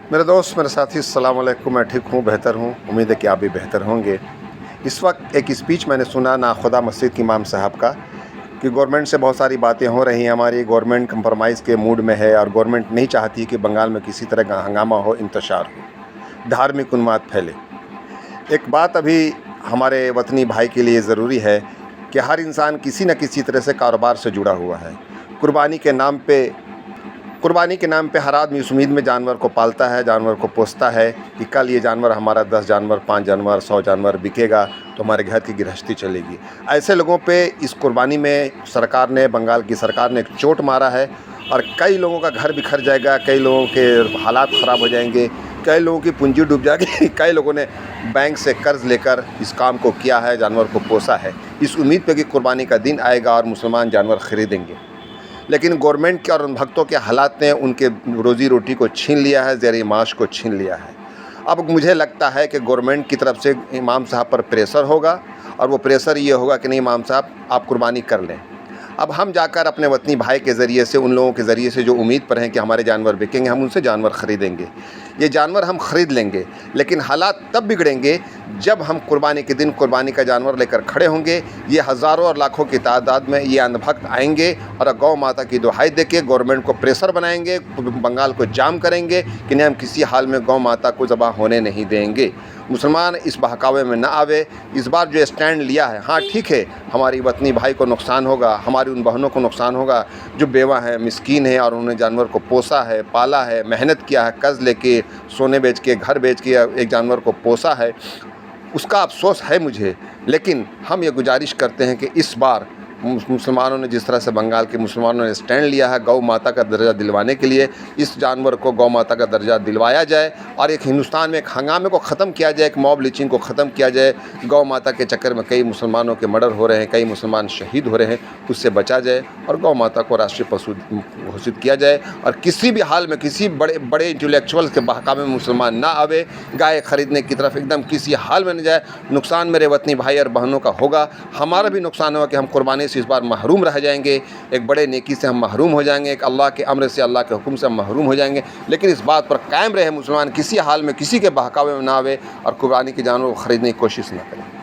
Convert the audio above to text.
मेरे दोस्त, मेरे साथी, अस्सलाम वालेकुम। मैं ठीक हूँ, बेहतर हूँ। उम्मीद है कि आप भी बेहतर होंगे। इस वक्त एक स्पीच मैंने सुना नाखुदा मस्जिद के इमाम साहब का कि गवर्नमेंट से बहुत सारी बातें हो रही हैं, हमारी गवर्नमेंट कंप्रोमाइज़ के मूड में है और गवर्नमेंट नहीं चाहती कि बंगाल में किसी तरह का हंगामा हो, इंतशार हो, धार्मिक उन्माद फैले। एक बात अभी हमारे वतनी भाई के लिए ज़रूरी है कि हर इंसान किसी न किसी तरह से कारोबार से जुड़ा हुआ है। कुर्बानी के नाम पे हर आदमी इस उम्मीद में जानवर को पालता है, जानवर को पोसता है कि कल ये जानवर हमारा 10 जानवर, 5 जानवर, 100 जानवर बिकेगा तो हमारे घर की गृहस्थी चलेगी। ऐसे लोगों पे इस कुर्बानी में बंगाल की सरकार ने एक चोट मारा है और कई लोगों का घर बिखर जाएगा, कई लोगों के हालात ख़राब हो जाएंगे, कई लोगों की पूंजी डूब जाएगी। कई लोगों ने बैंक से कर्ज लेकर इस काम को किया है, जानवर को पोसा है, इस उम्मीद पे कि कुर्बानी का दिन आएगा और मुसलमान जानवर ख़रीदेंगे। लेकिन गवर्नमेंट के और उन भक्तों के हालात ने उनके रोज़ी रोटी को छीन लिया है, ज़रिए माश को छीन लिया है। अब मुझे लगता है कि गवर्नमेंट की तरफ से इमाम साहब पर प्रेशर होगा और वो प्रेशर ये होगा कि नहीं इमाम साहब, आप कुर्बानी कर लें। अब हम जाकर अपने वतनी भाई के ज़रिए से, उन लोगों के ज़रिए से जो उम्मीद पर हैं कि हमारे जानवर बिकेंगे, हम उनसे जानवर ख़रीदेंगे। ये जानवर हम ख़रीद लेंगे, लेकिन हालात तब बिगड़ेंगे जब हम कुर्बानी के दिन कुर्बानी का जानवर लेकर खड़े होंगे। ये हज़ारों और लाखों की तादाद में ये अंधभक्त आएंगे और गौ माता की दुहाई देके गवर्नमेंट को प्रेशर बनाएंगे, बंगाल को जाम करेंगे कि नहीं, हम किसी हाल में गौ माता को ज़बह होने नहीं देंगे। मुसलमान इस बहकावे में ना आवे। इस बार जो स्टैंड लिया है, हाँ ठीक है, हमारी वतनी भाई को नुकसान होगा, हमारी उन बहनों को नुकसान होगा जो बेवा हैं, मिस्कीन हैं और उन्होंने जानवर को पोसा है, पाला है, मेहनत किया है, कर्ज लेके, सोने बेच के, घर बेच के एक जानवर को पोसा है। उसका अफसोस है मुझे, लेकिन हम ये गुजारिश करते हैं कि इस बार मुसलमानों ने जिस तरह से बंगाल के मुसलमानों ने स्टैंड लिया है गौ माता का दर्जा दिलवाने के लिए, इस जानवर को गौ माता का दर्जा दिलवाया जाए और एक हिंदुस्तान में एक हंगामे को ख़त्म किया जाए, एक मॉब लिचिंग को ख़त्म किया जाए। गौ माता के चक्कर में कई मुसलमानों के मर्डर हो रहे हैं, कई मुसलमान शहीद हो रहे हैं, उससे बचा जाए और गौ माता को राष्ट्रीय पशु घोषित किया जाए और किसी भी हाल में किसी बड़े बड़े इंटेलेक्चुअल के बहकावे में मुसलमान ना आवे, गाय ख़रीदने की तरफ एकदम किसी हाल में न जाए। नुकसान मेरे वतनी भाई और बहनों का होगा, हमारा भी नुकसान होगा कि हम कुर्बानी से इस बार महरूम रह जाएंगे, एक बड़े नेकी से हम महरूम हो जाएंगे, एक अल्लाह के अम्र से, अल्लाह के हुक्म से हम महरूम हो जाएंगे। लेकिन इस बात पर कायम रहे मुसलमान किसी हाल में किसी के बहकावे में ना आवे और कुर्बानी के जानवर को ख़रीदने की कोशिश ना करें।